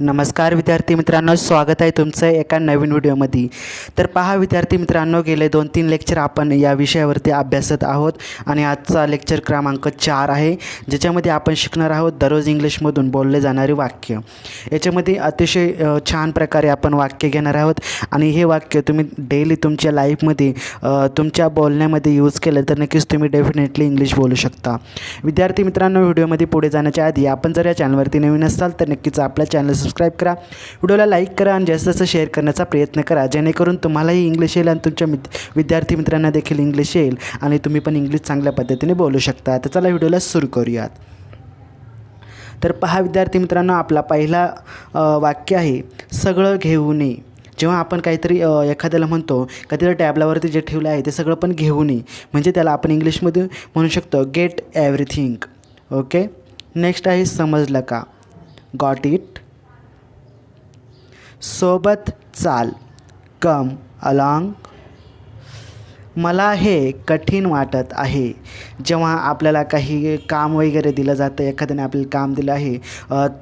नमस्कार विद्यार्थी मित्रांनो, स्वागत आहे तुमचं एका नवीन व्हिडिओमध्ये. तर पहा विद्यार्थी मित्रांनो, गेले 2-3 लेक्चर आपण या विषयावरती अभ्यासत आहोत आणि आजचा लेक्चर क्रमांक 4 आहे, ज्याच्यामध्ये आपण शिकणार आहोत दररोज इंग्लिशमधून बोलले जाणारे वाक्य. याच्यामध्ये अतिशय छान प्रकारे आपण वाक्य घेणार आहोत आणि हे वाक्य तुम्ही डेली तुमच्या लाईफमध्ये तुमच्या बोलण्यामध्ये यूज केलं तर नक्कीच तुम्ही डेफिनेटली इंग्लिश बोलू शकता. विद्यार्थी मित्रांनो, व्हिडिओमध्ये पुढे जाण्याच्या आधी आपण जर या चॅनलवरती नवीन असाल तर नक्कीच आपल्या चॅनल सबस्क्राईब करा, व्हिडिओला लाईक करा आणि जास्तीत जास्त शेअर करण्याचा प्रयत्न करा, जेणेकरून तुम्हालाही इंग्लिश येईल आणि तुमच्या विद्यार्थी मित्रांना देखील इंग्लिश येईल आणि तुम्ही पण इंग्लिश चांगल्या पद्धतीने बोलू शकता. तर चला व्हिडिओला सुरू करूयात. तर पहा विद्यार्थी मित्रांनो, आपला पहिला वाक्य आहे सगळं घेऊन ये. जेव्हा आपण काहीतरी एखाद्याला म्हणतो कधीतरी टॅबलावरती जे ठेवलं आहे ते सगळं पण घेऊन ये, म्हणजे त्याला आपण इंग्लिशमध्ये म्हणू शकतो गेट एव्हरीथिंग. ओके, नेक्स्ट आहे समजलं का. Got it. सोबत चाल, कम अलॉंग. मला हे कठीण वाटत आहे. जेव्हा आपल्याला काही काम वगैरे दिलं जातं, एखाद्याने आपल्याला काम दिलं आहे,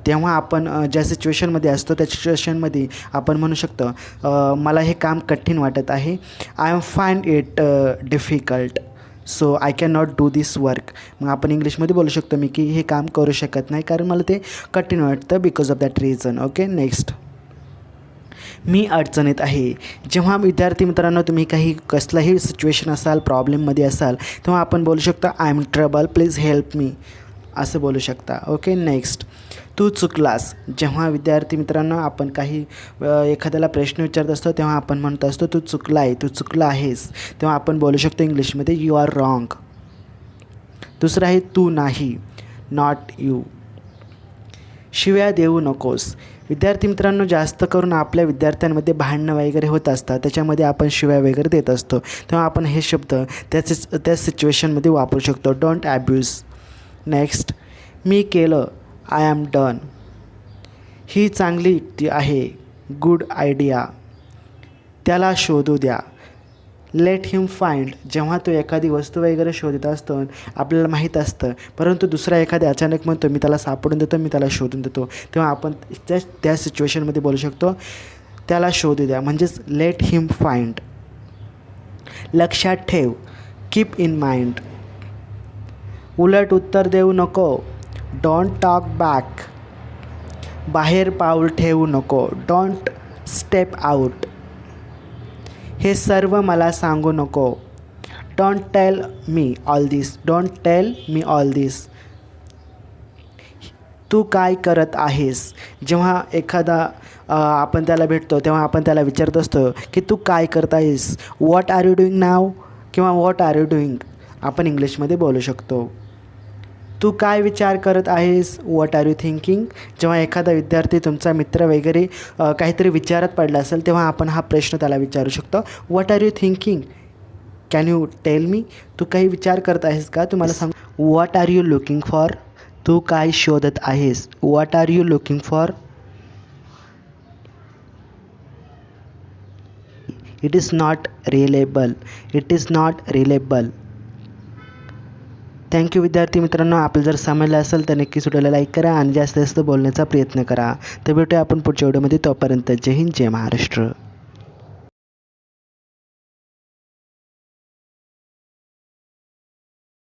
तेव्हा आपण ज्या सिच्युएशनमध्ये असतो त्या सिच्युएशनमध्ये आपण म्हणू शकतो मला हे काम कठीण वाटत आहे. I am find it difficult so I can not do this work. मग आपण इंग्लिशमध्ये बोलू शकतो मी की हे काम करू शकत नाही कारण मला ते कठीण वाटतं because of that reason. Okay, next. मी अडचणीत आहे. जेव्हा विद्यार्थी मित्रांनो तुम्ही कसलाही सिच्युएशन असाल, प्रॉब्लेममध्ये असाल, तेव्हा आपण बोलू शकता I am trouble, please help me, असं बोलू शकता. Okay, next. तू चुकलास. जेव्हा विद्यार्थी मित्रांनो आपण काही एखाद्याला प्रश्न विचारत असतो तेव्हा आपण म्हणत असतो तू चुकला आहे, तू चुकला आहेस, तेव्हा आपण बोलू शकतो इंग्लिशमध्ये यू आर रॉंग. दुसरं आहे तू नाही, नॉट यू. शिव्या देऊ नकोस. विद्यार्थी मित्रांनो जास्त करून आपल्या विद्यार्थ्यांमध्ये भांडणं वगैरे होत असतात, त्याच्यामध्ये आपण शिव्या वगैरे देत असतो, तेव्हा आपण हे शब्द त्या सिच्युएशनमध्ये वापरू शकतो. Don't abuse. नेक्स्ट. मी केलं, आय ॲम डन. ही चांगली युक्ती आहे, गुड आयडिया. त्याला शोधू द्या. Let him find. जेव्हा तो एखादी वस्तू वगैरे शोधत असतो आपल्याला माहीत असतं, परंतु दुसरा एखाद्या अचानक म्हणतो मी त्याला सापडून देतो, मी त्याला शोधून देतो, तेव्हा आपण त्या सिच्युएशनमध्ये बोलू शकतो त्याला शोधू द्या, म्हणजेच लेट हिम फाइंड. लक्षात ठेव, कीप इन माइंड. उलट उत्तर देऊ नको, डोंट टॉक बॅक. बाहेर पाऊल ठेवू नको, डोंट स्टेप आउट. हे सर्व मला सांगू नको, don't tell me all this, don't tell me all this. तू काय करत आहेस. जेव्हा एखादा आपण त्याला भेटतो तेव्हा आपण त्याला विचारत असतो की तू काय करत आहेस, व्हॉट आर यू डुईंग नाव किंवा व्हॉट आर यू डुईंग आपण इंग्लिशमध्ये बोलू शकतो. तू काय विचार करत आहेस, व्हॉट आर यू थिंकिंग. जेव्हा एखादा विद्यार्थी तुमचा मित्र वगैरे काहीतरी विचारत पडला असेल तेव्हा आपण हा प्रश्न त्याला विचारू शकतो, what are you thinking, can you tell me. तू काही विचार करत आहेस का, तुम्हाला सांग. What are you looking for. तू काय शोधत आहेस, what are you looking for. It is not reliable, it is not reliable. Thank you विद्यार्थी मित्रांनो. आपलं जर समजलं असेल तर नक्कीच व्हिडिओला लाईक करा आणि जास्तीत जास्त बोलण्याचा प्रयत्न करा. तर भेटूया आपण पुढच्या व्हिडिओमध्ये. तोपर्यंत जय हिंद, जय महाराष्ट्र.